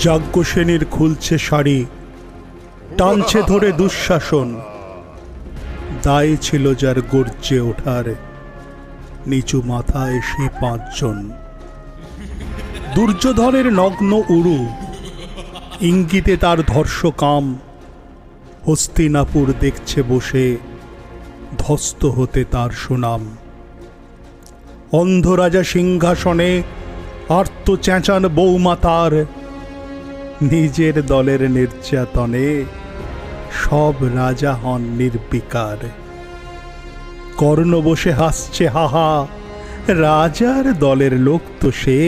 যাজ্ঞসেনীর খুলছে শাড়ি, টানছে ধরে দুঃশাসন। দায় ছিল যার গর্জে ওঠার, নিচু মাথায় সে 5 জন। দুর্যোধনের নগ্ন উরু, ইঙ্গিতে তার ধর্ষকাম। হস্তিনাপুর দেখছে বসে, ধ্বস্ত হতে তার সুনাম। অন্ধরাজা সিংহাসনে আর্ত চেঁচান বৌমা তার, নিজের দলের নির্যাতনে সব রাজা হন নির্বিকার। কর্ণ বসে হাসছে হাহা, রাজার দলের লোক তো সে।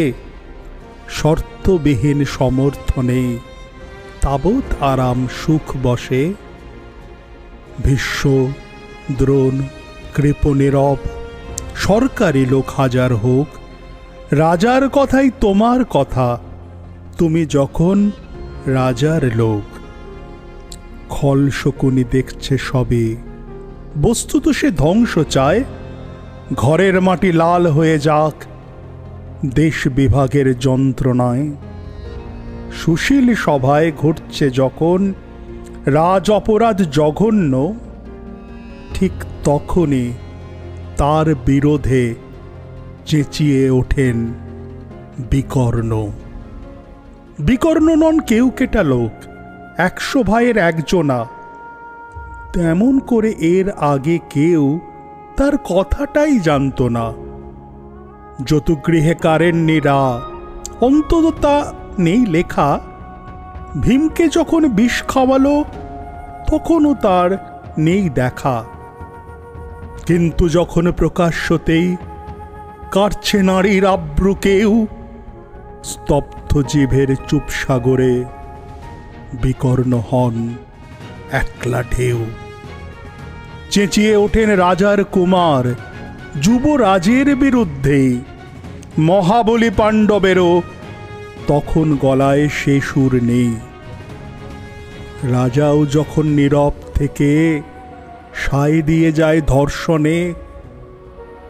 শর্তবিহীন সমর্থনে তাবৎ আরাম সুখ বসে। ভীষ্ম, দ্রোণ, কৃপ, নীরব, সরকারি লোক হাজার হোক, রাজার কথাই তোমার কথা, তুমি যখন রাজার লোক। খল শকুনি দেখছে সবে, বস্তুত সে ধ্বংস চায়। ঘরের মাটি লাল হয়ে যাক দেশ বিভাগের যন্ত্রণায়। সুশীল সভায় ঘটছে যখন রাজ অপরাধ জঘন্য, ঠিক তখনই তার বিরোধে চেঁচিয়ে ওঠেন বিকর্ণ। বিকর্ণ নন কেউ কেটা লোক, 100 ভাইয়ের একজনা। তেমন করে এর আগে কেউ তার কথাটাই জানত না। যতুগৃহে কারেন্নিরা, অন্তত তা নেই লেখা। ভীমকে যখন বিষ খাওয়ালো তখনও তার নেই দেখা। কিন্তু যখন প্রকাশ্যতেই কাটছে নারীর আব্রু কেউ, স্তব্ধ জিভের চুপ সাগরে বিকর্ণ হন একলা ঢেউ। চেঁচিয়ে ওঠেন রাজার কুমার, যুবরাজের বিরুদ্ধে। মহাবলী পাণ্ডবেরও তখন গলায় সে সুর নেই। রাজাও যখন নীরব থেকে সায় দিয়ে যায় ধর্ষণে,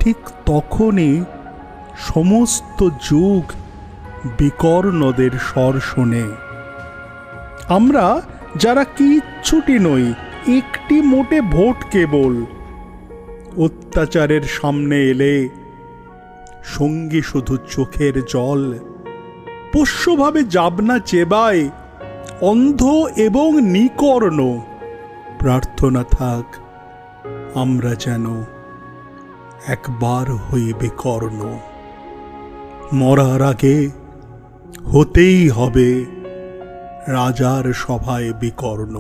ঠিক তখনই সমস্ত যুগ বিকর্ণদের স্বর শোনে। আমরা যারা কিচ্ছুটি নই, একটি মোটে ভোট কেবল, অত্যাচারের সামনে এলে সঙ্গী শুধু চোখের জল। পোষ্যভাবে যাবনা চেবায় অন্ধ এবং নিকর্ণ। প্রার্থনা থাক আমরা যেন একবার হই বিকর্ণ। মরার আগে হতেই হবে রাজার সভায় বিকর্ণ।